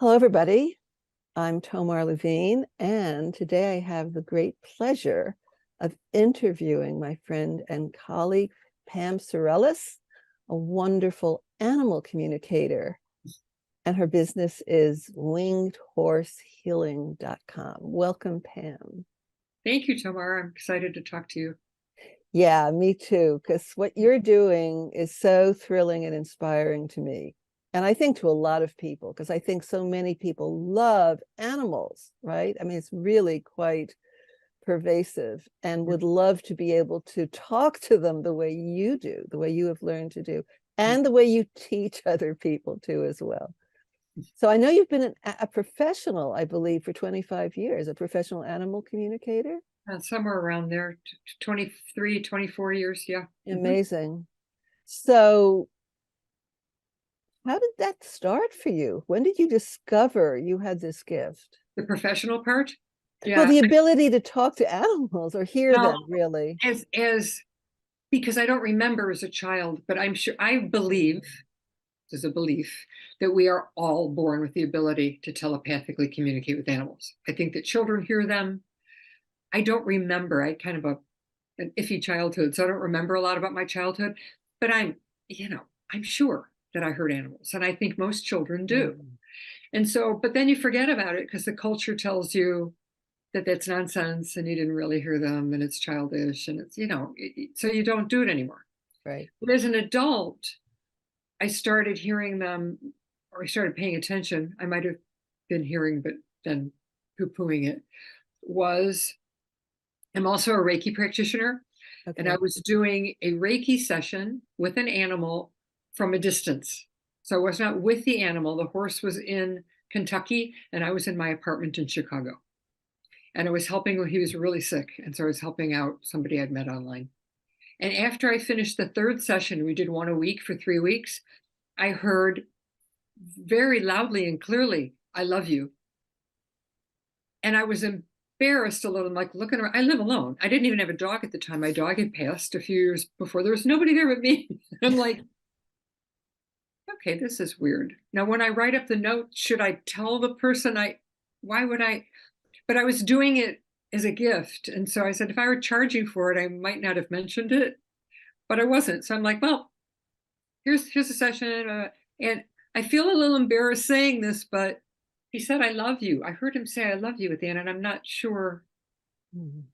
Hello, everybody. I'm Tomar Levine, and today I have the great pleasure of interviewing my friend and colleague, Pam Sourelis, a wonderful animal communicator. And her business is wingedhorsehealing.com. Welcome, Pam. Thank you, Tomar. I'm excited to talk to you. Yeah, me too, because what you're doing is so thrilling and inspiring to me. And I think to a lot of people, because I think so many people love animals, right? I mean, it's really quite pervasive and would love to be able to talk to them the way you do, the way you have learned to do, and the way you teach other people too as well. So I know you've been a professional, I believe, for 25 years, a professional animal communicator. Somewhere around there, 23, 24 years. Yeah. Amazing. So how did that start for you? When did you discover you had this gift? The professional part. Well, Yeah. the ability to talk to animals or hear Well, them, really. as because I don't remember as a child, but I'm sure I believe there's a belief that we are all born with the ability to telepathically communicate with animals. I think that children hear them. I don't remember. I kind of an iffy childhood, so I don't remember a lot about my childhood, but I'm sure that I heard animals, and I think most children do. Mm. And so, but then you forget about it because the culture tells you that that's nonsense and you didn't really hear them and it's childish and so you don't do it anymore. Right. But as an adult, I started hearing them, or I started paying attention. I might have been hearing, but then poo-pooing it. I'm also a Reiki practitioner, and I Okay. was doing a Reiki session with an animal from a distance. So I was not with the animal. The horse was in Kentucky, and I was in my apartment in Chicago. And I was helping, he was really sick. And so I was helping out somebody I'd met online. And after I finished the third session, we did one a week for 3 weeks, I heard very loudly and clearly, "I love you." And I was embarrassed a little. I'm like looking around. I live alone. I didn't even have a dog at the time. My dog had passed a few years before. There was nobody there but me. I'm like, okay, this is weird. Now, when I write up the note, should I tell the person why would I? But I was doing it as a gift. And so I said, if I were charging for it, I might not have mentioned it, but I wasn't. So I'm like, well, here's a session. And I feel a little embarrassed saying this, but he said, "I love you." I heard him say, "I love you" at the end, and I'm not sure. Mm.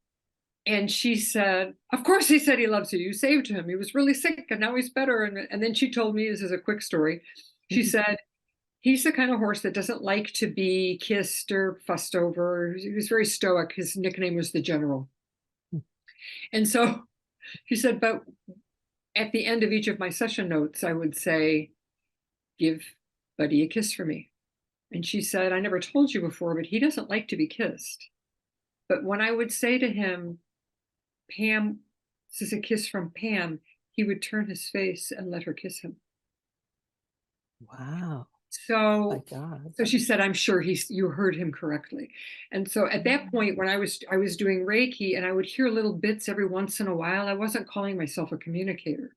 And she said, "Of course he said he loves you. You saved him. He was really sick and now he's better." And then she told me, this is a quick story. She said, he's the kind of horse that doesn't like to be kissed or fussed over. He was very stoic. His nickname was the General. And so she said, but at the end of each of my session notes, I would say, "Give Buddy a kiss for me." And she said, "I never told you before, but he doesn't like to be kissed." But when I would say to him, "Pam, this is a kiss from Pam," he would turn his face and let her kiss him. Wow. My So, God. so she said, "I'm sure you heard him correctly." And so at that point, when I was doing Reiki, and I would hear little bits every once in a while, I wasn't calling myself a communicator.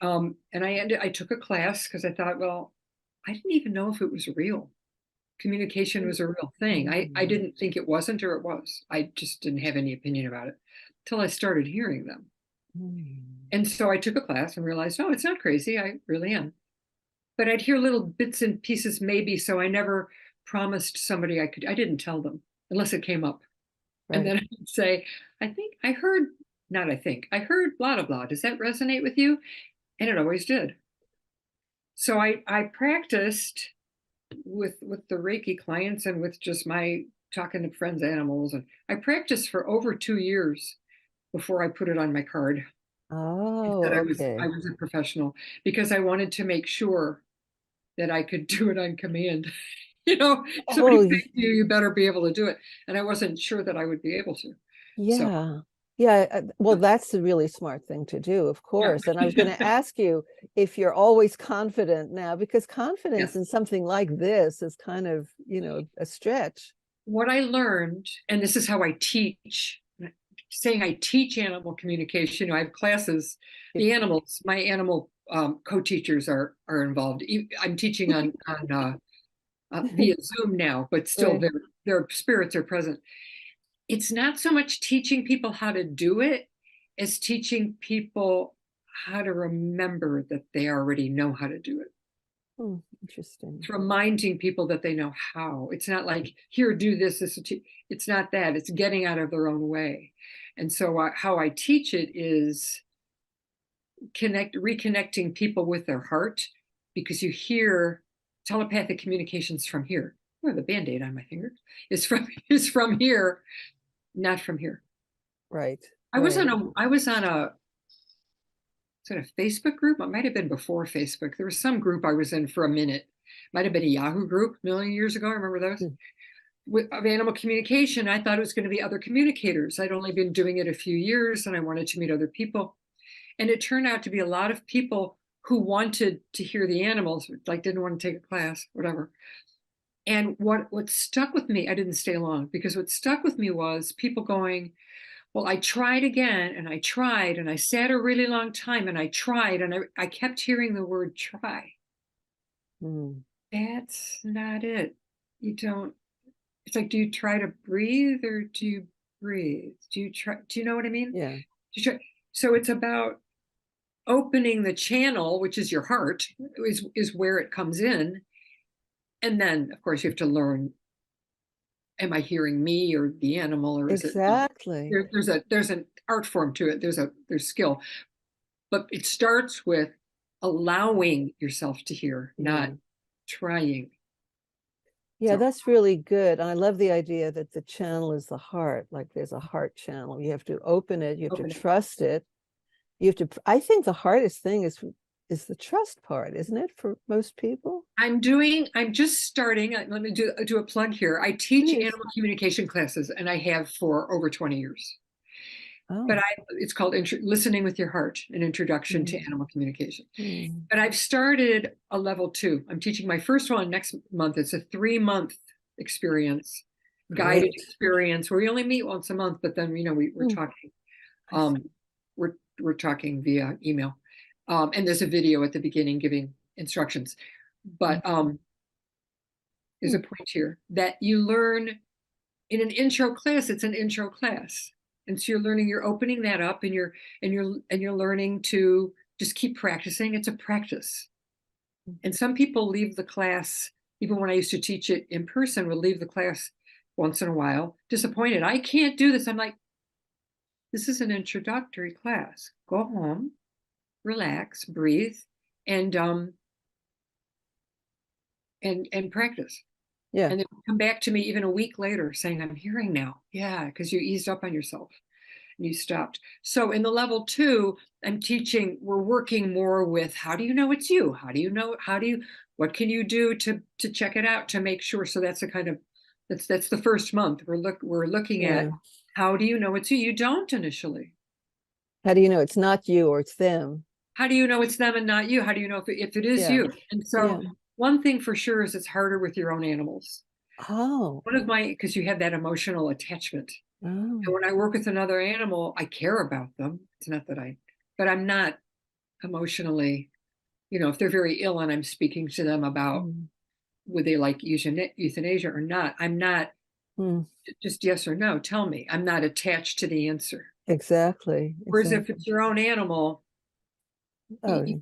And I took a class because I thought, well, I didn't even know if it was real. Communication was a real thing. I Mm. didn't think it wasn't, or it was. I just didn't have any opinion about it till I started hearing them. Mm. And so I took a class and realized, oh, it's not crazy. I really am. But I'd hear little bits and pieces maybe, so I never promised somebody I didn't tell them unless it came up. And Right. then I'd say, I heard blah, blah, blah. Does that resonate with you? And it always did. So I practiced with the Reiki clients and with just my talking to friends' animals. And I practiced for over 2 years before I put it on my card. I Oh, said I okay. was a professional because I wanted to make sure that I could do it on command. If somebody Oh, pays you, you better be able to do it. And I wasn't sure that I would be able to. So yeah. Yeah. Well, that's a really smart thing to do, of yeah. course. And I was going to ask you if you're always confident now, because confidence Yes. in something like this is kind of, a stretch. What I learned, and this is how I teach, saying I teach animal communication. I have classes. The animals, my animal co-teachers are involved. I'm teaching on via Zoom now, but still Right. their spirits are present. It's not so much teaching people how to do it as teaching people how to remember that they already know how to do it. Interesting. It's reminding people that they know how. It's not like, here, do this. It's not that. It's getting out of their own way. And so how I teach it is reconnecting people with their heart, because you hear telepathic communications from here. Oh, the Band-Aid on my finger is from here, not from here. Right. I was on a Facebook group. It might have been before Facebook. There was some group I was in for a minute. Might have been a Yahoo group a million years ago. I remember those. Of animal communication. I thought it was going to be other communicators. I'd only been doing it a few years and I wanted to meet other people. And it turned out to be a lot of people who wanted to hear the animals, like didn't want to take a class, whatever. And what stuck with me, I didn't stay long, because what stuck with me was people going, well, I tried again and I tried and I sat a really long time and I tried and I kept hearing the word try. That's not it. You don't, it's like, do you try to breathe or do you breathe? Do you know what I mean? Yeah. So it's about opening the channel, which is your heart, is where it comes in. And then, of course, you have to learn, am I hearing me or the animal, or is Exactly. there's an art form to it. There's skill. But it starts with allowing yourself to hear, not trying. Yeah, So that's really good. And I love the idea that the channel is the heart, like there's a heart channel. You have to open it, you have to trust it. You have to, I think the hardest thing is the trust part, isn't it, for most people? I'm just starting. Let me do a plug here. I teach animal communication classes and I have for over 20 years. But it's called Listening with Your Heart, an introduction to animal communication. But I've started a level 2. I'm teaching my first one next month. It's a 3-month experience, guided experience, where we only meet once a month, but then, we're talking. We're talking via email. And there's a video at the beginning giving instructions. But there's a point here that you learn in an intro class. It's an intro class. And so you're opening that up, and you're learning to just keep practicing. It's a practice. And some people leave the class, even when I used to teach it in person, would leave the class once in a while disappointed. I can't do this. I'm like, this is an introductory class. Go home, relax, breathe, and practice. Yeah. And then come back to me even a week later saying, I'm hearing now. Yeah, because you eased up on yourself and you stopped. So in the level 2, I'm teaching, we're working more with, how do you know it's you? What can you do to check it out, to make sure? So that's that's the first month. We're looking at, how do you know it's you? You don't initially. How do you know it's not you or it's them? How do you know it's them and not you? How do you know if it is you? And so one thing for sure is it's harder with your own animals. Because you have that emotional attachment. And when I work with another animal, I care about them. It's not that but I'm not emotionally, if they're very ill and I'm speaking to them about would they like euthanasia or not, I'm not just yes or no, tell me. I'm not attached to the answer. Exactly. Whereas if it's your own animal, you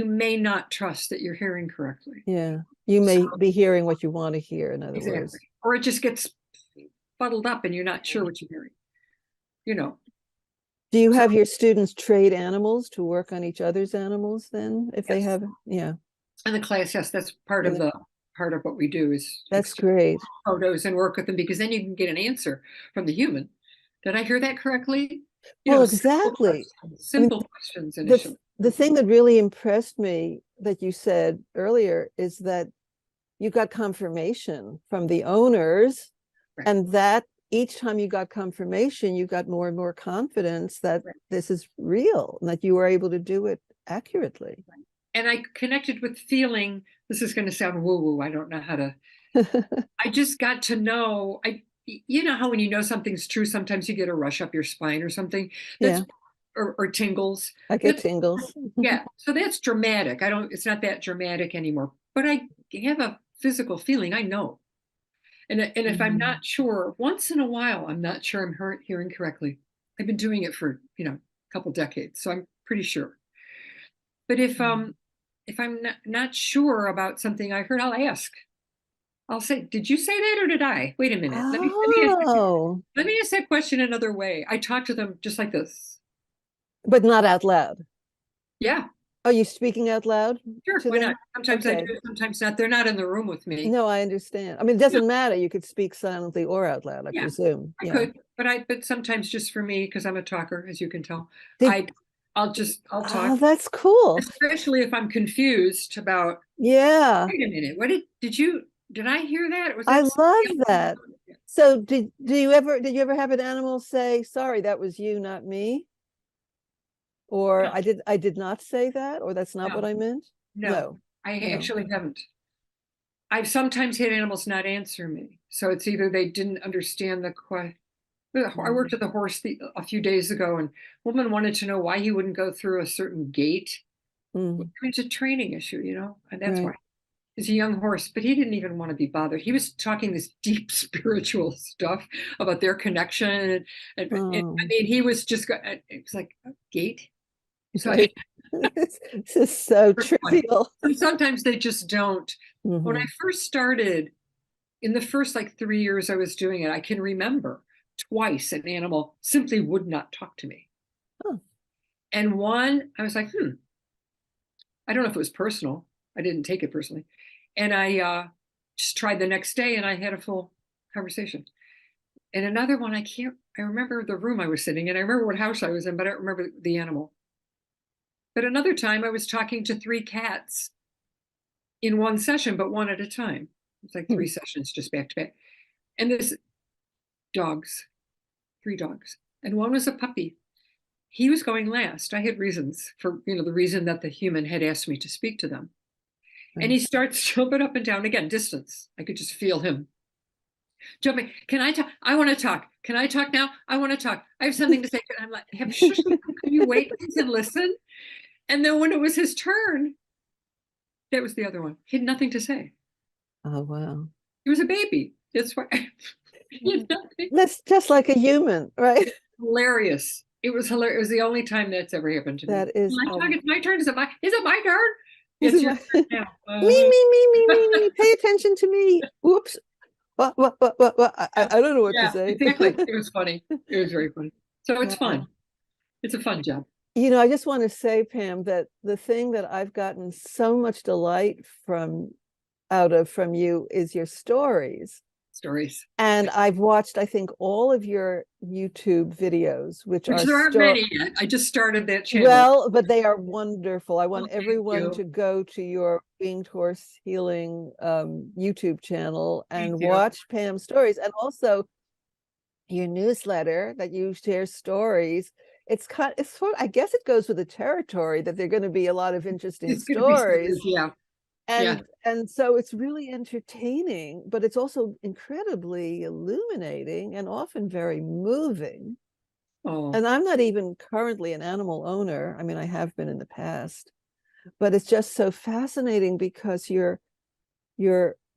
may not trust that you're hearing correctly. Yeah. You may be hearing what you want to hear, in other words. Or it just gets fuddled up and you're not sure what you're hearing. Do you have your students trade animals to work on each other's animals then, if they have? Yeah. In the class, yes, that's part of what we do, is that's great. Photos and work with them, because then you can get an answer from the human. Did I hear that correctly? Well, exactly. Simple questions initially. The thing that really impressed me that you said earlier is that you got confirmation from the owners, and that each time you got confirmation, you got more and more confidence that this is real and that you were able to do it accurately. And I connected with feeling, this is going to sound woo-woo, I don't know how to, I just got to know, you know how when you know something's true, sometimes you get a rush up your spine or something, or tingles. I get tingles. Yeah, so that's dramatic. It's not that dramatic anymore. but I have a physical feeling. I know. And if I'm Mhm. not sure, once in a while, I'm not sure I'm hearing correctly. I've been doing it for, a couple decades, so I'm pretty sure. But if I'm not sure about something I heard, I'll ask. I'll say, "Did you say that or did I? Wait a minute. Oh, Let me ask that question another way." I talk to them just like this. but not out loud. Yeah, Are you speaking out loud sure. to Why not? them? Sometimes I Okay. do, sometimes not. They're not in the room with me. No, I understand. I mean, it Yeah, doesn't matter. You could speak silently or out loud, I yeah, presume. I Yeah. could, but sometimes just for me, because I'm a talker, as you can tell, Did I I'll talk, Oh, that's cool. especially if I'm confused about, Yeah. wait a minute, did I hear that? Was I that love somebody that. else? So did you ever have an animal say, sorry, that was you, not me? Or No, I did not say that, or that's not what no, I meant? no, No. I No. actually haven't. I've sometimes had animals not answer me. So it's either they didn't understand the question. I worked Mm, with a horse a few days ago, and a woman wanted to know why he wouldn't go through a certain gate. mm, It's a training issue, and that's why. right. He's a young horse, but he didn't even want to be bothered. He was talking this deep spiritual stuff about their connection, I Oh, mean, he was just. It was like a gate. So right. This is so it's funny. trivial. And sometimes they just don't. When I Hmm. first started, in the first like 3 years I was doing it, I can remember twice an animal simply would not talk to me. Oh, And one, I was like, I don't know if it was personal. I didn't take it personally. And I just tried the next day and I had a full conversation. And another one, I remember the room I was sitting in. I remember what house I was in, but I don't remember the animal. But another time I was talking to three cats in one session, but one at a time. It's like hmm. three sessions just back to back. And there's dogs, three dogs. And one was a puppy. He was going last. I had reasons for, the reason that the human had asked me to speak to them. And Right. he starts jumping up and down again, distance. I could just feel him jumping. Can I talk? I want to talk. Can I talk now? I want to talk. I have something to say. I'm like, shush, can you wait please and listen? And then when it was his turn, that was the other one. He had nothing to say. Oh, wow. He was a baby. That's why he had nothing. That's just like a human, right? Hilarious. It was hilarious. It was the only time that's ever happened to me. That is, Can I talk? oh, It's my turn. Is it my turn? this It's is your my turn me, now. me, me, me, me, me. Pay attention to me. Whoops. What? Yeah, I don't know what to yeah, say. exactly. It was funny. It was very funny. So it's Wow. fun. It's a fun job. I just want to say, Pam, that the thing that I've gotten so much delight from you is your stories. Stories, And I've watched, I think, all of your YouTube videos, which which are there aren't many yet. I just started that channel. well, but they are wonderful. I want Well, thank everyone you. to go to your Winged Horse Healing YouTube channel Thank and you. watch Pam's stories, and also your newsletter that you share stories. It's sort I guess it goes with the territory that there are going to be a lot of interesting It's going to be stories. serious. Yeah. Yeah. And so it's really entertaining, but it's also incredibly illuminating and often very moving. Oh, And I'm not even currently an animal owner. I mean, I have been in the past, but it's just so fascinating because your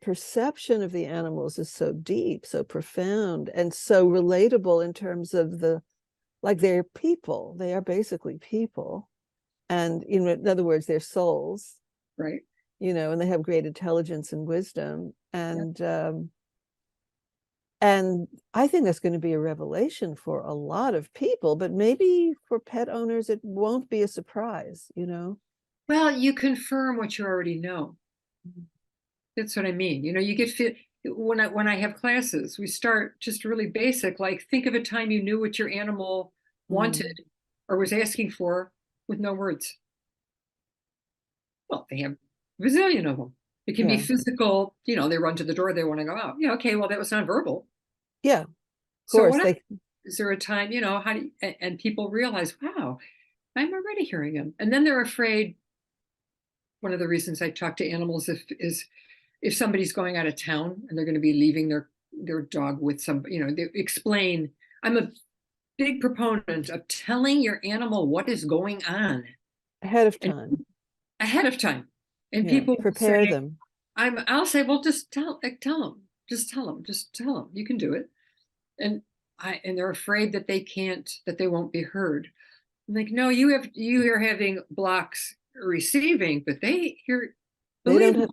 perception of the animals is so deep, so profound, and so relatable in terms of like they're people. They are basically people. And in other words, they're souls, right. and they have great intelligence and wisdom. Yep. And I think that's going to be a revelation for a lot of people, but maybe for pet owners, it won't be a surprise. Well, you confirm what you already know. That's what I mean. You get fit when I have classes, we start just really basic, like think of a time you knew what your animal wanted Mm, or was asking for with no words. Well, they have a bazillion of them. It can be yeah. physical, they run to the door, they want to go out. Yeah, okay, well, that was nonverbal. Yeah, of So course. what else? Is there a time, how do you, and people realize, wow, I'm already hearing him. And then they're afraid. One of the reasons I talk to animals is if somebody's going out of town and they're going to be leaving their dog with they explain. I'm a big proponent of telling your animal what is going on Ahead of and time. ahead of time. And Yeah, people will prepare say, them. I'll say, well, just tell them, just tell them you can do it. And and they're afraid that that they won't be heard. I'm like, no, you are having blocks receiving, but They don't believe me, have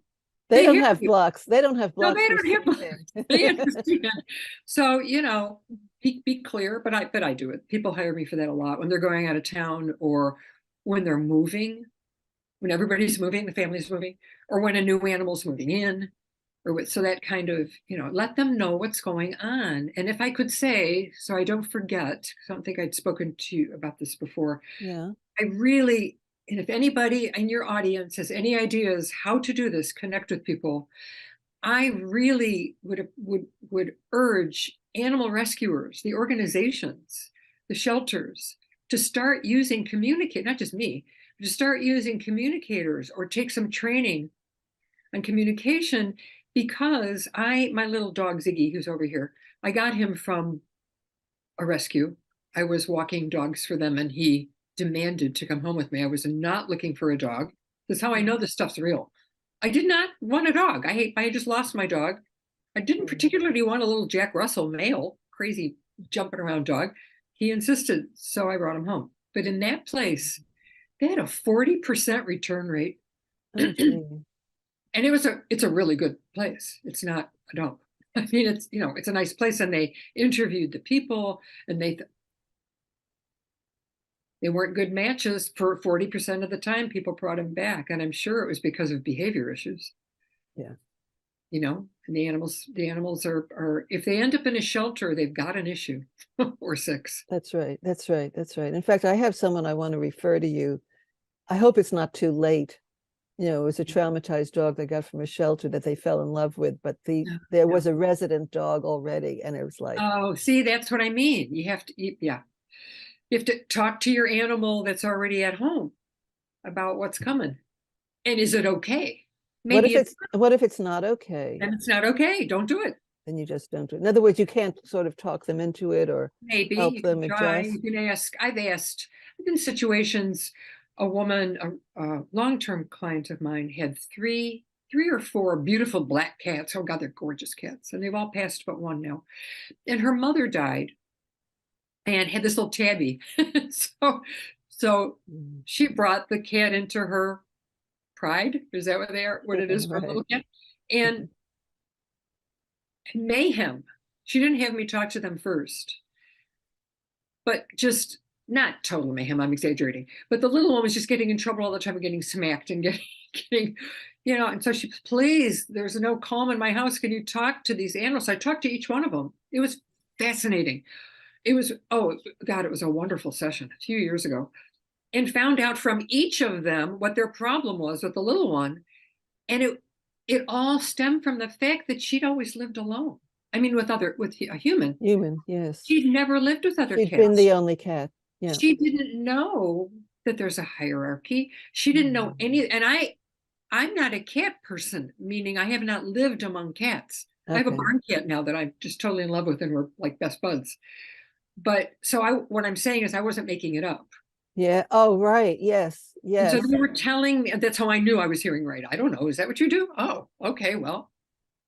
they they don't hear have you. blocks. They don't have No, blocks they don't have, receiving. they understand. So, be clear, but I do it. People hire me for that a lot when they're going out of town, or when they're moving, when everybody's moving, the family's moving, or when a new animal's moving in, so that kind of, let them know what's going on. And if I could say, so I don't forget, 'cause I don't think I'd spoken to you about this before, Yeah. I really, and if anybody in your audience has any ideas how to do this, connect with people, I really would urge animal rescuers, the organizations, the shelters, to start using communicate, not just me, to start using communicators or take some training on communication, because my little dog Ziggy, who's over here, I got him from a rescue. I was walking dogs for them, and he demanded to come home with me. I was not looking for a dog. That's how I know this stuff's real. I did not want a dog. I just lost my dog. I didn't Mm. particularly want a little Jack Russell male, crazy jumping around dog. He insisted, so I brought him home. But in that place, they had a 40% return rate. Oh, gee. And it's a really good place. It's not a dump. I mean, it's a nice place. And they interviewed the people, and they weren't good matches for 40% of the time. People brought them back, and I'm sure it was because of behavior issues. Yeah. And the animals are, if they end up in a shelter, they've got an issue or six. That's right. That's right. That's right. In fact, I have someone I want to refer to you. I hope it's not too late. It was a traumatized dog they got from a shelter that they fell in love with, but there Yeah. was a resident dog already, and it was like, Oh, see, that's what I mean. Yeah, you have to talk to your animal that's already at home about what's coming. And is it okay? Maybe what if it's not okay? then it's not okay. Don't do it. Then you just don't do it. In other words, you can't sort of talk them into it or Maybe help you can them try. adjust. You can ask. I've been in situations. A woman, a long-term client of mine, had three or four beautiful black cats. Oh God, they're gorgeous cats, and they've all passed but one now. And her mother died, and had this little tabby. so Mm. she brought the cat into her pride. Is that what they are? What it is for a Right. little cat? And mayhem. She didn't have me talk to them first, but just not total mayhem. I'm exaggerating, but the little one was just getting in trouble all the time and getting smacked and getting, and so she, please, there's no calm in my house. Can you talk to these animals? I talked to each one of them. It was fascinating. It was, oh God, it was a wonderful session a few years ago, and found out from each of them what their problem was with the little one. And it all stemmed from the fact that she'd always lived alone. I mean, with a human. Human, yes. She'd never lived with other She'd been cats. the only cat. Yeah. She didn't know that there's a hierarchy. She didn't know any, and I'm not a cat person, meaning I have not lived among cats. I have a Okay. barn cat now that I'm just totally in love with, and we're like best buds. But so what I'm saying is I wasn't making it up. Yeah. Oh, right. Yes. And so Yes. they were telling me, that's how I knew I was hearing right. I don't know. Is that what you do? Oh, okay. Well,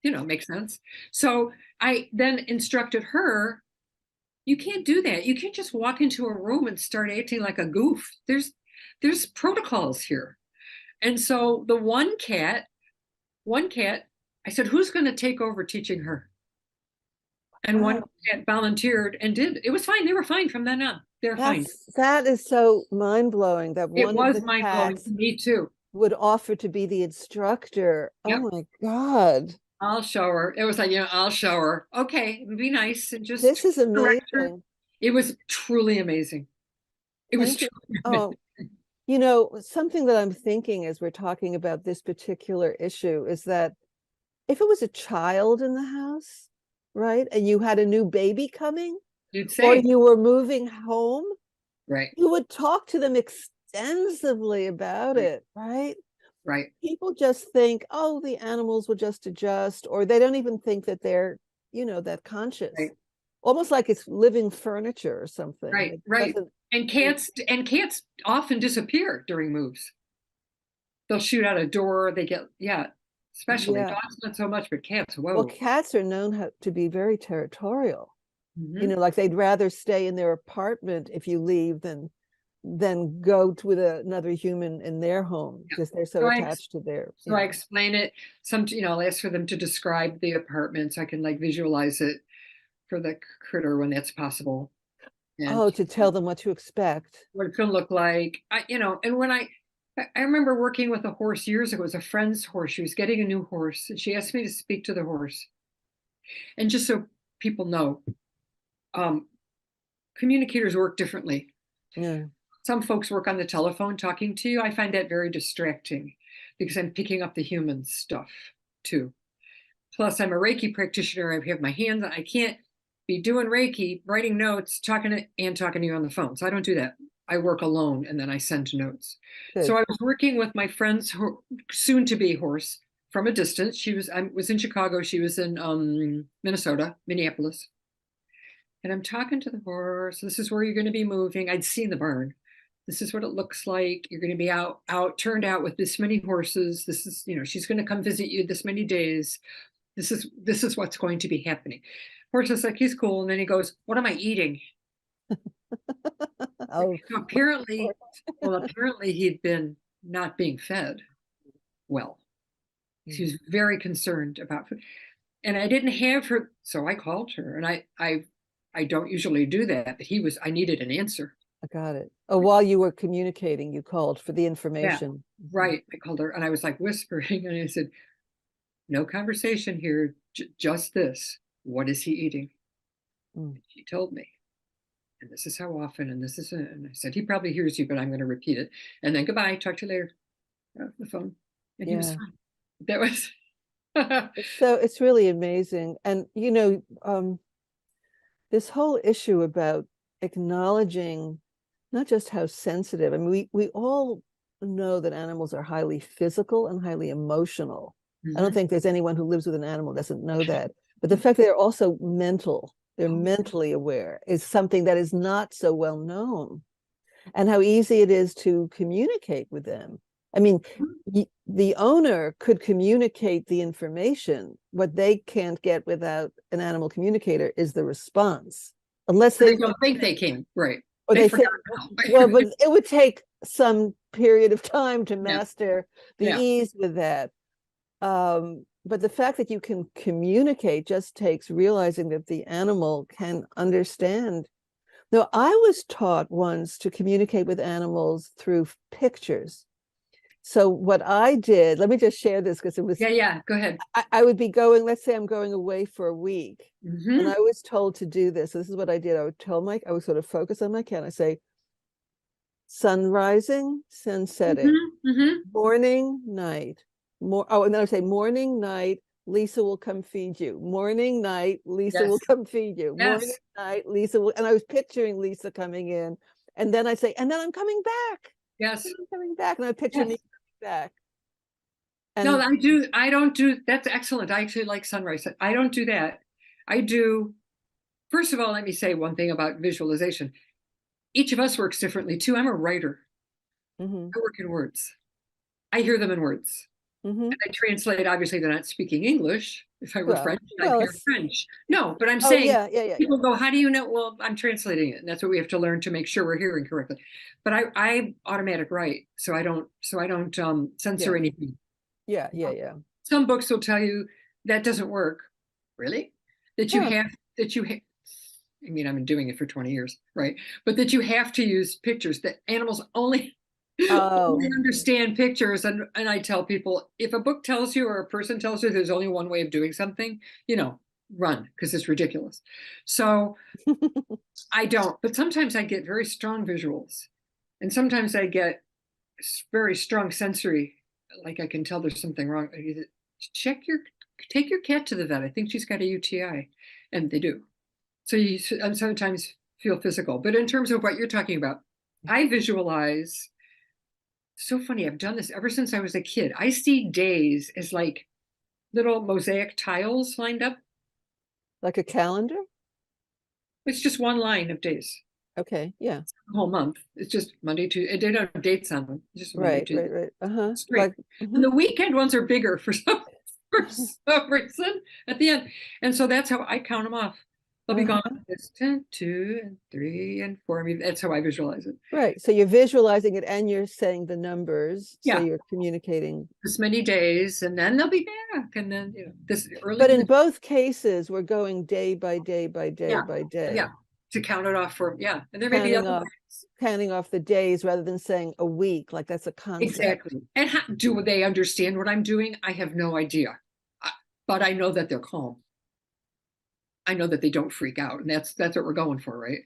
makes sense. So I then instructed her, you can't do that. You can't just walk into a room and start acting like a goof. There's protocols here. And so the one cat, I said, who's going to take over teaching her? And one Wow. cat volunteered and did. It was fine. They were fine from then on. They're fine. That is so mind-blowing that It one of was the mind blowing to cats me too. would offer to be the instructor. Yep. Oh my God. I'll show her. It was like, I'll show her. Okay, be nice and This just is correct her. amazing. It was truly amazing. It was Thank you. truly Oh, amazing. something that I'm thinking as we're talking about this particular issue is that if it was a child in the house, right, and you had a new baby coming, You'd or say, you were moving home, right, you would talk to them extensively about right, it, right? right, People just think, oh, the animals will just adjust, or they don't even think that they're, that conscious. right, Almost like it's living furniture or something right, that right. doesn't. And cats often disappear during moves. They'll shoot out a door. They get, yeah. especially Yeah. dogs, not so much, but cats, Well, whoa. cats are known to be very territorial. You Mhm. know, like they'd rather stay in their apartment if you leave than go to with another human in their home, Yeah. because they're so So attached to their, so I explain it. I'll ask for them to describe the apartment so I can like visualize it for the critter when that's possible, and oh, to tell them what to expect. what it's going to look like. And when I remember working with a horse years ago. It was a friend's horse. She was getting a new horse, and she asked me to speak to the horse. And just so people know, um, communicators work differently. Yeah. Some folks work on the telephone talking to you. I find that very distracting because I'm picking up the human stuff too. Plus, I'm a Reiki practitioner. I have my hands on. I can't be doing Reiki, writing notes, talking to you on the phone. So I don't do that. I work alone and then I send notes. So Good. I was working with my friend's soon-to-be horse from a distance. I was in Chicago. She was in Minnesota, Minneapolis. And I'm talking to the horse. This is where you're going to be moving. I'd seen the barn. This is what it looks like. You're going to be turned out with this many horses. This is, she's going to come visit you this many days. This is what's going to be happening. Horse is like, he's cool. And then he goes, what am I eating? Oh, So apparently he'd been not being fed well. She was very concerned about food. And I didn't have her, so I called her, and I don't usually do that, but I needed an answer. I got it. Oh, while you were communicating, you called for the Yeah, information. right. I called her and I was like whispering, and I said, no conversation here, just this. What is he eating? Mm. She told me. And this is how often, and this is, and I said, he probably hears you, but I'm going to repeat it. And then goodbye, talk to you later. Off the phone. And he was Yeah. fine. That was, It's really amazing. And this whole issue about acknowledging not just how sensitive, I mean, we all know that animals are highly physical and highly emotional. I don't Mhm. think there's anyone who lives with an animal doesn't know that. But the fact that they're also mental, they're Oh, mentally aware, is something that is not so well known. And how easy it is to communicate with them. I mean, the owner could communicate the information. What they can't get without an animal communicator is the response, unless they they don't think they can, right? or They they forgot think, now. well, but it would take some period of time to Yeah, master the yeah. ease with that. But the fact that you can communicate just takes realizing that the animal can understand. Now, I was taught once to communicate with animals through pictures. So what I did, let me just share this because it was, Yeah, yeah. Go ahead. I would be going, let's say I'm going away for a week, and I Hmm. was told to do this. So this is what I did. I would sort of focus on my cat. I say, sun rising, sun setting, Hmm. Hmm. morning, night, and then I would say morning, night, Lisa will come feed you. Morning, night, Lisa will Yes, come feed you. Morning, yes, night, Lisa will, and I was picturing Lisa coming in. And then I say, and then I'm coming back. And yes, I'm coming back. And I picture me yes. coming back. No, And I do. I don't do. That's excellent. I actually like sunrise. I don't do that. I do. First of all, let me say one thing about visualization. Each of us works differently too. I'm a writer. mhm, I work in words. I hear them in words. mhm. And I translate. Obviously, they're not speaking English. If I were Well, French, I'd hear it's, French. No, but I'm oh saying yeah, yeah, yeah, yeah. people go, how do you know? Well, I'm translating it. And that's what we have to learn to make sure we're hearing correctly. But I automatic write. So I don't censor Yeah, anything. yeah, yeah, yeah. Some books will tell you that doesn't work. Really? That you Huh. have that you ha- I mean, I've been doing it for 20 years, right? But that you have to use pictures, that animals only only Oh, understand pictures. And I tell people, if a book tells you or a person tells you there's only one way of doing something, run, because it's ridiculous. So I don't, but sometimes I get very strong visuals. And sometimes I get very strong sensory, like I can tell there's something wrong. Check your Take your cat to the vet. I think she's got a UTI, and they do. So you sometimes feel physical, but in terms of what you're talking about, I visualize. So funny. I've done this ever since I was a kid. I see days as like little mosaic tiles lined up. like a calendar? It's just one line of days. Okay, yeah. The whole month. It's just Monday, Tuesday. They don't have dates on them. It's just Monday, Right, Tuesday. right, right. Uh-huh. Straight. Like, And mhm. the weekend ones are bigger for some. for some reason at the end. And so that's how I count them off. They'll be gone. It's 10, 2, and 3, and 4. I mean, that's how I visualize it. Right. So you're visualizing it and you're saying the numbers. So Yeah. you're communicating. This many days, and then they'll be back. And then, this early. But in both cases, we're going day by day by day by day. Yeah. To count it off for, and there may be other counting off the days rather than saying a week, like that's a concept. Exactly. And do they understand what I'm doing? I have no idea. But I know that they're calm. I know that they don't freak out, and that's what we're going for, right?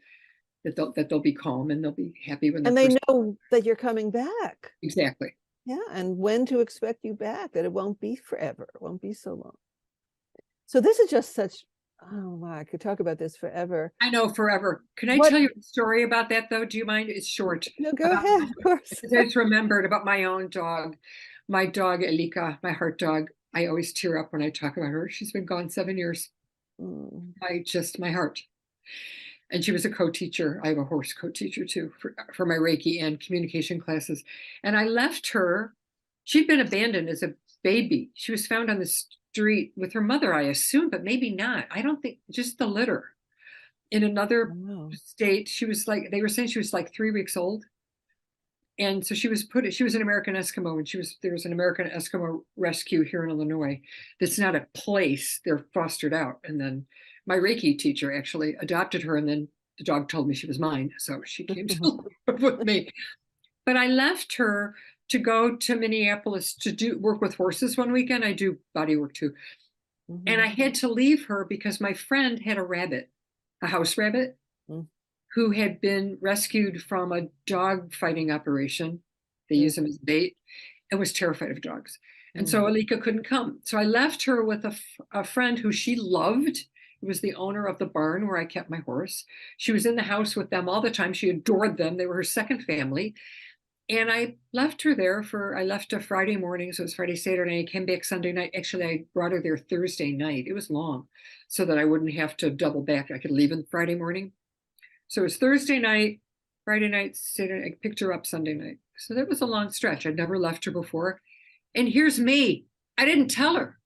That they'll be calm and they'll be happy when they're. And they know that you're coming back. Exactly. Yeah, and when to expect you back, that it won't be forever. It won't be so long. So this is just such, oh my, I could talk about this forever. I know, forever. Can I tell you a story about that, though? Do you mind? It's short. No, go ahead, of course. I just remembered about my own dog. My dog, Elika, my heart dog. I always tear up when I talk about her. She's been gone 7 years. My heart. And she was a co-teacher. I have a horse co-teacher too for my Reiki and communication classes. And I left her. She'd been abandoned as a baby. She was found on the street with her mother, I assume, but maybe not. I don't think, just the litter. In another state, she was like, they were saying she was like 3 weeks old. And so she was an American Eskimo, and there was an American Eskimo rescue here in Illinois. That's not a place, they're fostered out. And then my Reiki teacher actually adopted her, and then the dog told me she was mine. So she came to live with me. But I left her to go to Minneapolis to work with horses one weekend. I do body work too. And I had to leave her because my friend had a house rabbit, who had been rescued from a dog fighting operation. They use them as bait, and was terrified of dogs. And so Alika couldn't come. So I left her with a friend who she loved. He was the owner of the barn where I kept my horse. She was in the house with them all the time. She adored them. They were her second family. And I left her there I left a Friday morning. So it was Friday, Saturday. I came back Sunday night. Actually, I brought her there Thursday night. It was long so that I wouldn't have to double back. I could leave on Friday morning. So it was Thursday night, Friday night, Saturday. I picked her up Sunday night. So that was a long stretch. I'd never left her before. And here's me. I didn't tell her.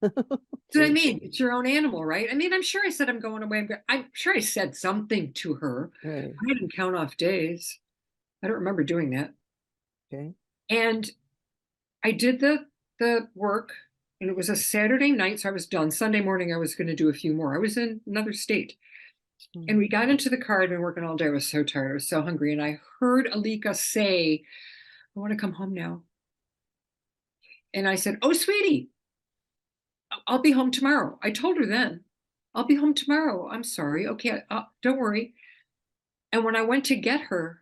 So I mean, it's your own animal, right? I mean, I'm sure I said I'm going away. I'm sure I said something to her. Right. I didn't count off days. I don't remember doing that. Okay. And I did the work, and it was a Saturday night, so I was done. Sunday morning, I was going to do a few more. I was in another state. And we got into the car. I'd been working all day. I was so tired. I was so hungry. And I heard Alika say, I want to come home now. And I said, oh, sweetie, I'll be home tomorrow. I told her then, I'll be home tomorrow. I'm sorry. Okay, don't worry. And when I went to get her,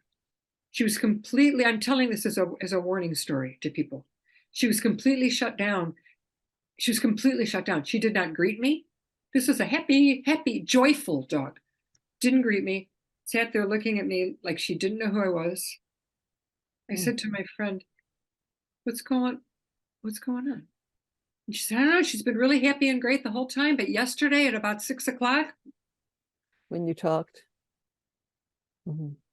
she was completely, I'm telling this as a warning story to people. She was completely shut down. She was completely shut down. She did not greet me. This is a happy, joyful dog. Didn't greet me. Sat there looking at me like she didn't know who I was. I said to my friend, what's going on? And she said, I don't know, she's been really happy and great the whole time, but yesterday at about 6 o'clock. When you talked?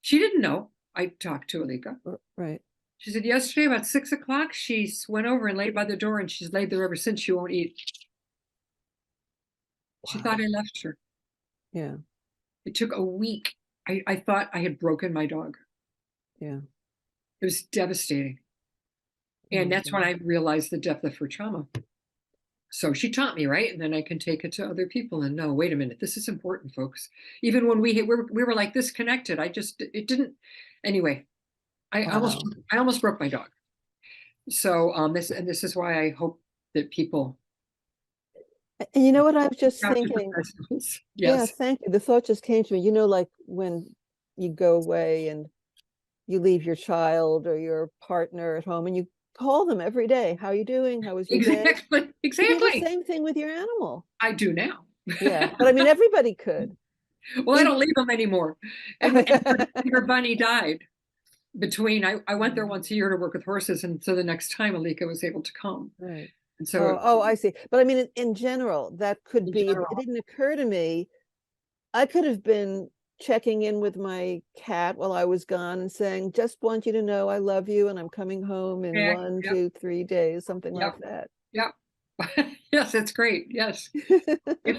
She didn't know I talked to Alika. Right. She said, yesterday about 6 o'clock, she went over and laid by the door, and she's laid there ever since. She won't eat. She thought I left her. Yeah. It took a week. I thought I had broken my dog. Yeah. It was devastating. And that's when I realized the depth of her trauma. So she taught me, right? And then I can take it to other people and no, wait a minute, this is important, folks. Even when we were like disconnected, it didn't, anyway, I almost broke my dog. So this is why I hope that people. And you know what I was just thinking? Yes. Yeah, thank you. The thought just came to me, like when you go away and you leave your child or your partner at home and you call them every day. How are you doing? How was your day? Exactly. You do the same thing with your animal. I do now. Yeah, but I mean, everybody could. Well, I don't leave them anymore. And her bunny died. I went there once a year to work with horses, and so the next time Alika was able to come. Right. And so I see. But I mean, in general, that could be. It didn't occur to me. I could have been checking in with my cat while I was gone and saying, just want you to know I love you and I'm coming home in 1, 2, 3 days, something like that. Yeah. Yes, it's great. Yes.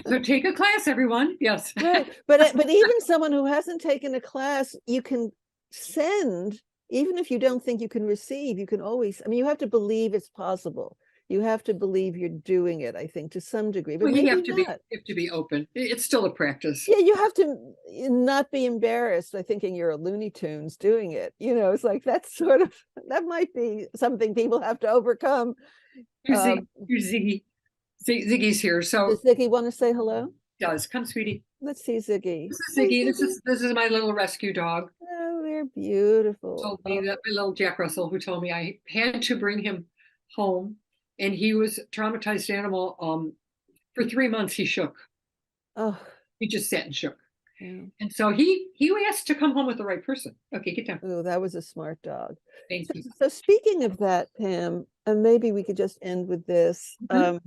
So take a class, everyone. Yes. Right. But even someone who hasn't taken a class, you can send, even if you don't think you can receive, you can always, I mean, you have to believe it's possible. You have to believe you're doing it, I think, to some degree, but Well, you maybe have to be not. you have to be open. It's still a practice. Yeah, you have to not be embarrassed by thinking you're a Looney Tunes doing it. It's like that's sort of, that might be something people have to overcome. Here's Ziggy. Ziggy's here. So Does Ziggy want to say hello? does come, sweetie. Let's see Ziggy. This is Hi, Ziggy. This Ziggy. is this is my little rescue dog. Oh, they're beautiful. Told me that my little Jack Russell, who told me I had to bring him home, and he was a traumatized animal. For 3 months he shook. Oh, He just sat and shook. yeah. And so he asked to come home with the right person. Okay, get down. Oh, that was a smart dog. Thank So, you. so speaking of that, Pam, and maybe we could just end with this. Mhm.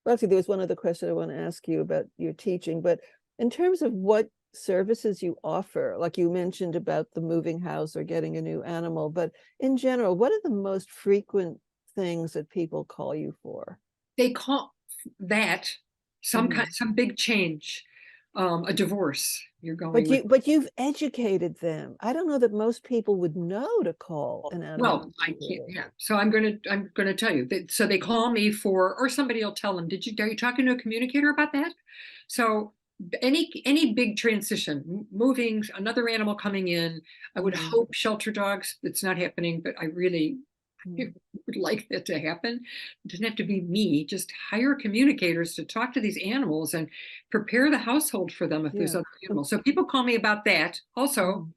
Well, actually, there was one other question I want to ask you about your teaching, but in terms of what services you offer, like you mentioned about the moving house or getting a new animal, but in general, what are the most frequent things that people call you for? They call that some big change, a divorce. You're going with. But you've educated them. I don't know that most people would know to call an animal Well, I can't. interpreter. Yeah. So I'm gonna tell you that. So they call me for, or somebody will tell them. Are you talking to a communicator about that? So any big transition, moving, another animal coming in. I would Mhm, hope shelter dogs. It's not happening, but I really mhm. would like that to happen. It doesn't have to be me. Just hire communicators to talk to these animals and prepare the household for them if there's Yeah. other animals. So people call me about that. Also,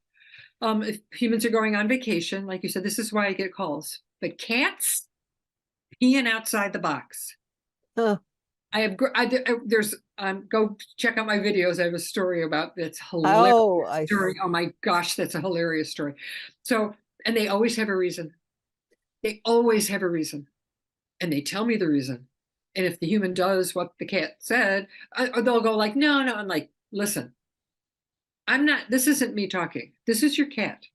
Mhm. if humans are going on vacation, like you said, this is why I get calls. But cats peeing outside the box. Huh. I have, there's, go check out my videos. I have a story about that's hilarious Oh, story. Oh my gosh, that's a hilarious story. So, and they always have a reason. They always have a reason. And they tell me the reason. And if the human does what the cat said, they'll go like, no, no. I'm like, listen, I'm not, this isn't me talking. This is your cat.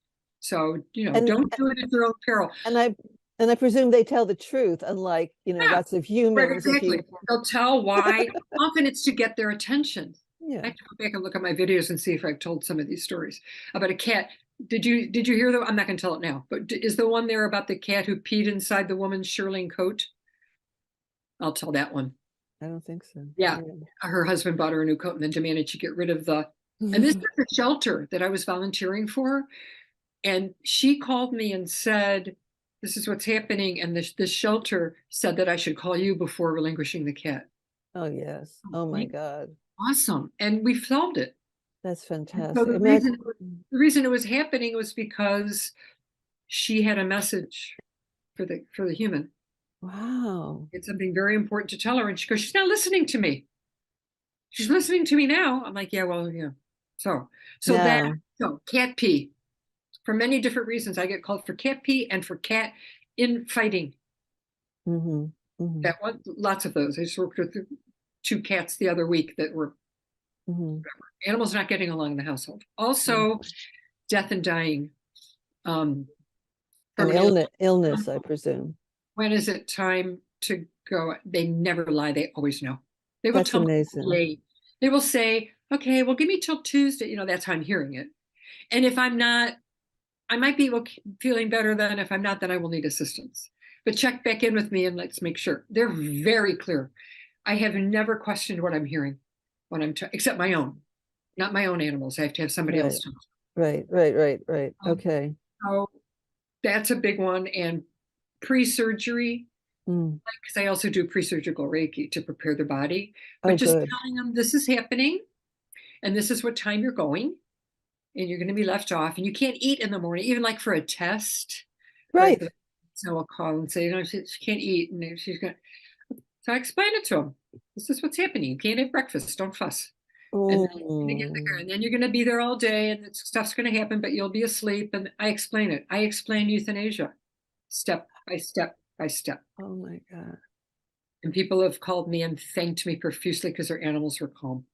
So, and don't do it at your own peril. and I and I presume they tell the truth, unlike, Yeah, lots of right, humans. If exactly. you, They'll tell why. Often it's to get their attention. I yeah, have to go back and look at my videos and see if I've told some of these stories about a cat. Did you hear I'm not going to tell it now, but is the one there about the cat who peed inside the woman's shearling coat? I'll tell that one. I don't think so. Yeah, Yeah. her husband bought her a new coat and then demanded she get rid of the. And this is a shelter that I was volunteering for, and she called me and said, "This is what's happening," and this shelter said that I should call you before relinquishing the cat. Oh, yes. Oh my Thank- God. Awesome, and we solved it. That's And so fantastic. the Imagine. reason it was happening was because she had a message for the human. Wow. It's something very important to tell her, and she goes, "She's not listening to me. She's listening to me now." I'm like, "Yeah, well, yeah." So, so that Yeah. so cat pee for many different reasons. I get called for cat pee and for cat infighting. Hmm. Hmm. That one, lots of those. I just worked with two cats the other week that were Hmm. animals not getting along in the household. Also, death and dying. Um, An terminal. illness, I presume. When is it time to go? They never lie. They always know. They will That's tell me amazing. late. They will say, "Okay, well, give me till Tuesday." That's how I'm hearing it. And if I'm not, I might be feeling better then. If I'm not, then I will need assistance. But check back in with me and let's make sure. They're very clear. I have never questioned what I'm hearing when except my own, not my own animals. I have to have somebody else Right. to. Right. Um, Okay. so that's a big one. And pre-surgery, Mm. because I also do pre-surgical Reiki to prepare the body, but Oh, just good. telling them this is happening and this is what time you're going and you're going to be left off and you can't eat in the morning, even like for a test, right? Right. So I'll call and say, she can't eat and she's going to, so I explain it to them. This is what's happening. You can't have breakfast. Don't fuss. And then you're going to get there Mm. and then you're going to be there all day and stuff's going to happen, but you'll be asleep. And I explain it. I explain euthanasia step by step by step. Oh my God. And people have called me and thanked me profusely because their animals were calm.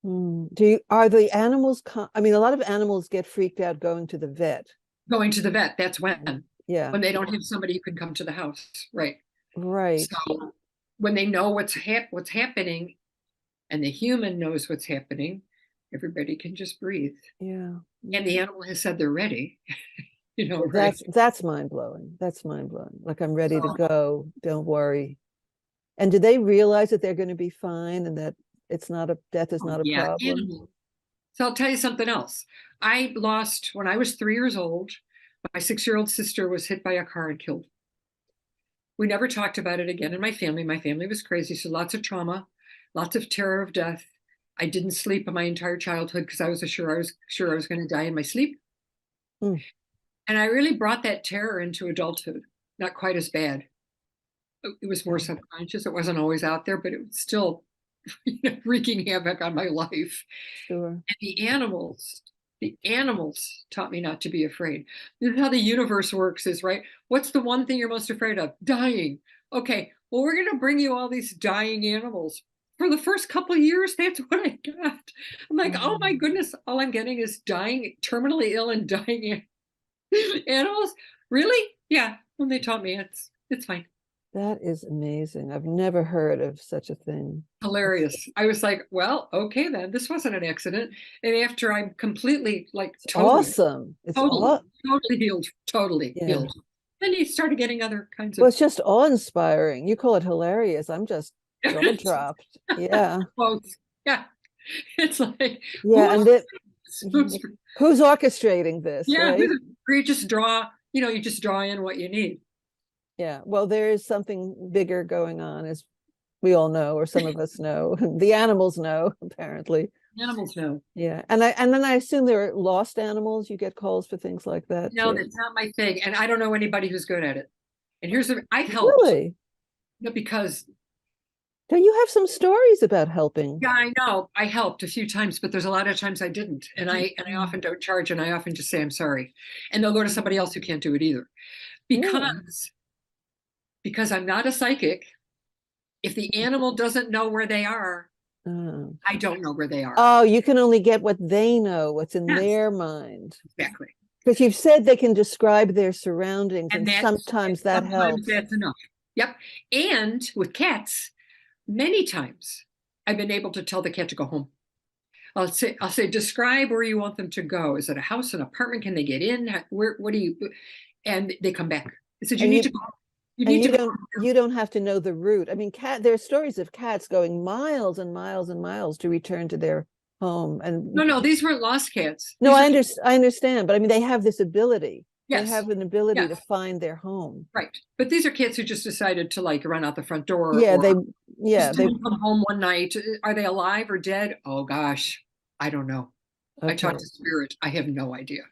Mm. Are the animals, I mean, a lot of animals get freaked out going to the vet. Going to the vet, that's when. Yeah. when they don't have somebody who can come to the house, right? Right. So when they know what's happening, and the human knows what's happening, everybody can just breathe. Yeah. And the animal has said they're ready, Yeah, right? that's mind blowing. That's mind blowing. Like, I'm ready to So, go. Don't worry. And do they realize that they're going to be fine and that it's not a death is not a yeah, problem? animal. So I'll tell you something else. I lost, when I was 3 years old, my 6-year-old sister was hit by a car and killed. We never talked about it again in my family. My family was crazy, so lots of trauma, lots of terror of death. I didn't sleep in my entire childhood because I was sure I was going to die in my sleep. Mm. And I really brought that terror into adulthood. Not quite as bad. It was more Yeah, subconscious. It wasn't always out there, but it was still wreaking havoc on my life. sure. And the animals taught me not to be afraid. This is how the universe works is, right? What's the one thing you're most afraid of? Dying. Okay, well, we're going to bring you all these dying animals. For the first couple of years, that's what I got. I'm like, oh my Um, goodness, all I'm getting is dying, terminally ill and dying animals. Really? Yeah. When they taught me it's fine. that is amazing. I've never heard of such a thing. Hilarious. I was like, well, okay then. This wasn't an accident. And after I'm completely, like, It's awesome. It's totally, all, totally healed, totally yeah. healed. Then you started getting other kinds Well, of it's just awe-inspiring. You call it hilarious. I'm just jaw-dropped. Yeah. quotes. Yeah. It's like, Yeah. who's, And that, who's who's orchestrating this, yeah, right? you just draw, you just draw in what you need. Yeah. Well, there is something bigger going on, as we all know, or some of us know. The animals know, apparently. Animals know. Yeah. And then I assume there are lost animals. You get calls for things like that No, too. that's not my thing. And I don't know anybody who's good at it. And I've helped Really? because Do you have some stories about helping? yeah, I know. I helped a few times, but there's a lot of times I didn't. And I Mm. often don't charge and I often just say I'm sorry. And they'll go to somebody else who can't do it either. Really? Because because I'm not a psychic, if the animal doesn't know where they are, Oh. I don't know where they are. Oh, you can only get what they know, what's in Yes, their mind. exactly. Because you've said they can describe their surroundings, And and sometimes that sometimes helps. that's enough. Yep. And with cats, many times I've been able to tell the cat to go home. I'll say, describe where you want them to go. Is it a house, an apartment? Can they get in? What do you, and they come back. I said, you And need you to go. You and need to go. you don't have to know the route. I mean, there are stories of cats going miles and miles and miles to return to their home. No, And no, these weren't lost cats. no, These are, I understand, but I mean, they have this ability. They yes, have an ability to yes, find their home. right. But these are kids who just decided to, like, run out the front door Yeah, or yeah, just they, didn't come home one night. Are they alive or dead? Oh gosh, I don't know. I talked okay. to spirit. I have no idea.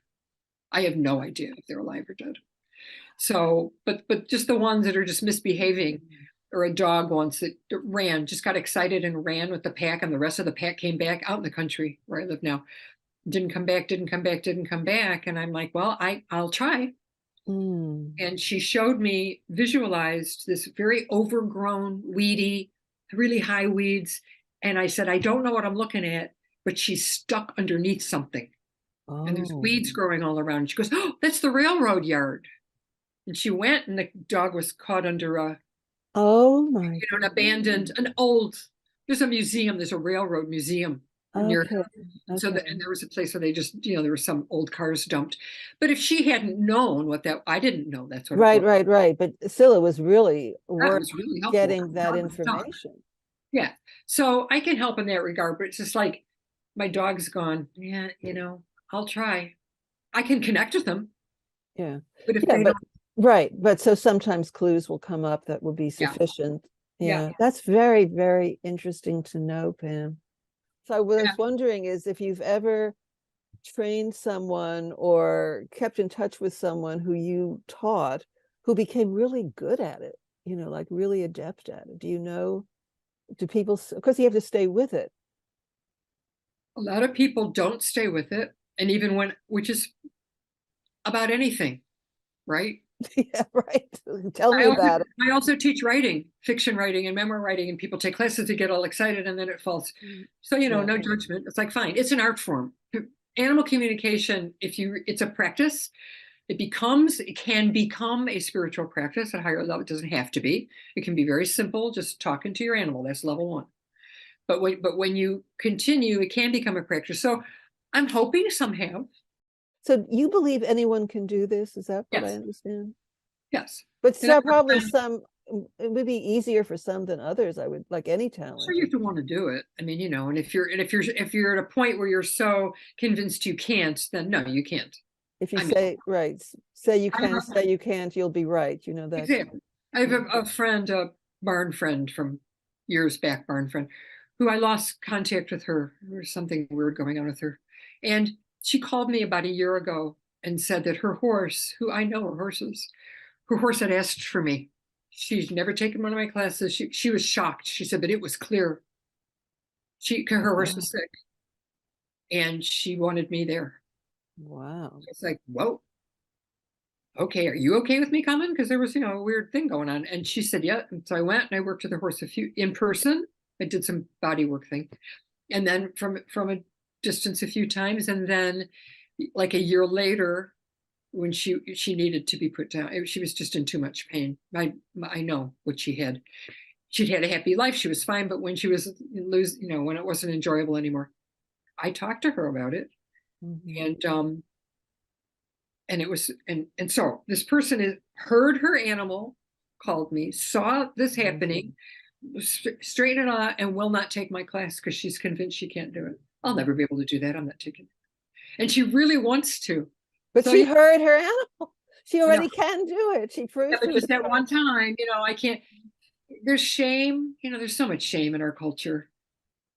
I have no idea if they're alive or dead. So, but just the ones that are just misbehaving, or a dog once that ran, just got excited and ran with the pack, and the rest of the pack came back out in the country where I live now. Didn't come back, didn't come back, didn't come back. And I'm like, well, I'll try. Mm. And she showed me, visualized this very overgrown, weedy, really high weeds. And I said, I don't know what I'm looking at, but she's stuck underneath something. And there's Oh. weeds growing all around. She goes, oh, that's the railroad yard. And she went, and the dog was caught under Oh my an God. abandoned, an old. There's a museum. There's a railroad museum near. Okay. So Okay. and there was a place where they just, there were some old cars dumped. But if she hadn't known what that, I didn't know that's what it Right, was. right, right. But Scylla was really That worth was really helpful. getting that Dog was a dog. information. Yeah. So I can help in that regard, but it's just like my dog's gone. Yeah, I'll try. I can connect with them, Yeah. but if Yeah, they but don't, right. But so sometimes clues will come up that will be yeah, sufficient. yeah, Yeah. That's very, very interesting to know, Pam. So I yeah. was wondering is if you've ever trained someone or kept in touch with someone who you taught who became really good at it, like really adept at it. Do you know, do people, because you have to stay with it. A lot of people don't stay with it, and even which is about anything, right? Yeah, right. Tell I me also about it. I also teach writing, fiction writing, and memoir writing, and people take classes to get all excited, and then it falls. So Yeah. no judgment. It's like fine. It's an art form. Animal communication, it's a practice. It can become a spiritual practice at a higher level. It doesn't have to be. It can be very simple, just talking to your animal. That's level one. But when you continue, it can become a practice. So I'm hoping some have. So you believe anyone can do this? Is that what I Yes. understand? Yes. But And I so have a probably friend- some, it would be easier for some than others, I would, like any sure talent. you have to want to do it. I mean, and if you're at a point where you're so convinced you can't, then no, you can't. If you I mean, say, right, say you I can, have- say you can't, you'll be right. You know that. exactly. I have a friend, a barn friend from years back, barn friend, who I lost contact with her. There was something weird going on with her. And she called me about a year ago and said that her horse, who I know her horses, her horse had asked for me. She's never taken one of my classes. She was shocked. She said, but it was clear. Her horse was sick and she wanted me there. Wow. It's like, whoa. Okay, are you okay with me coming? Because there was, a weird thing going on. And she said, yeah. And so I went and I worked with the horse in person. I did some body work thing. And then from a distance a few times. And then like a year later, when she needed to be put down, she was just in too much pain. I know what she had. She'd had a happy life. She was fine. But when she was when it wasn't enjoyable anymore, I talked to her about it. Mhm. And it was and so this person heard her animal, called me, saw this happening, straightened it out, and will not take my class because she's convinced she can't do it. I'll never be able to do that. I'm not taking it. And she really wants to. But So she heard her animal. She I know. already can do it. She Yeah, proved but to just that herself. one time, I can't. There's shame. There's so much shame in our culture.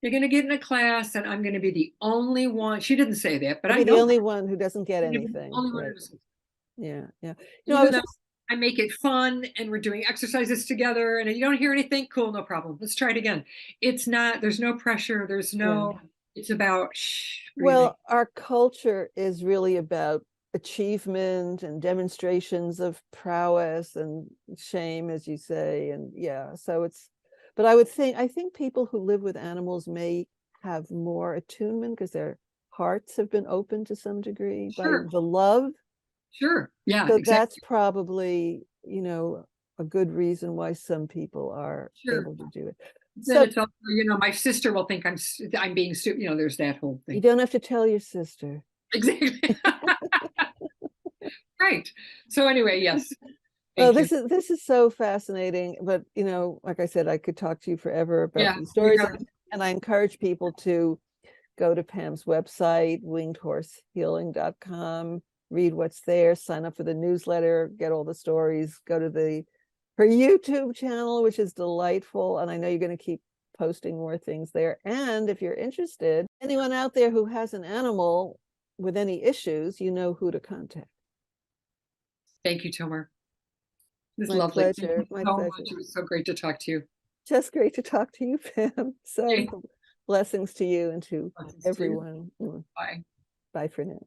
You're going to get in a class, and I'm going to be the only one. She didn't say that, but I'll I be the know only one who doesn't get I'm going to be the anything. only one who Right. doesn't. Yeah. Yeah. I Even was though just, I make it fun and we're doing exercises together and you don't hear anything, cool, no problem. Let's try it again. There's no pressure. yeah. It's about shh, breathing. Well, our culture is really about achievement and demonstrations of prowess and shame, as you say. And yeah, so but I think people who live with animals may have more attunement because their hearts have been opened to some degree by Sure, the love. sure. Yeah, So that's exactly. probably, a good reason why some people are Sure. able to do it. Then So it's also, my sister will think I'm being stupid. There's that whole you thing. don't have to tell your sister. Exactly. Right. So anyway, yes. Well, Thank you. this is so fascinating, but like I said, I could talk to you forever about Yeah, these we stories, got and I encourage people to go to Pam's website, wingedhorsehealing.com, read what's there, sign up for the newsletter, get all the stories, go to her YouTube channel, which is delightful, and I know you're going to keep posting more things there. And if you're interested, anyone out there who has an animal with any issues, you know who to contact. Thank you, Tomer. It's My lovely. Thank you pleasure. My so pleasure. much. It was so great to talk to you. Just great to talk to you, Pam. So Okay. blessings to you and to Blessings to you. everyone. Bye. Bye for now.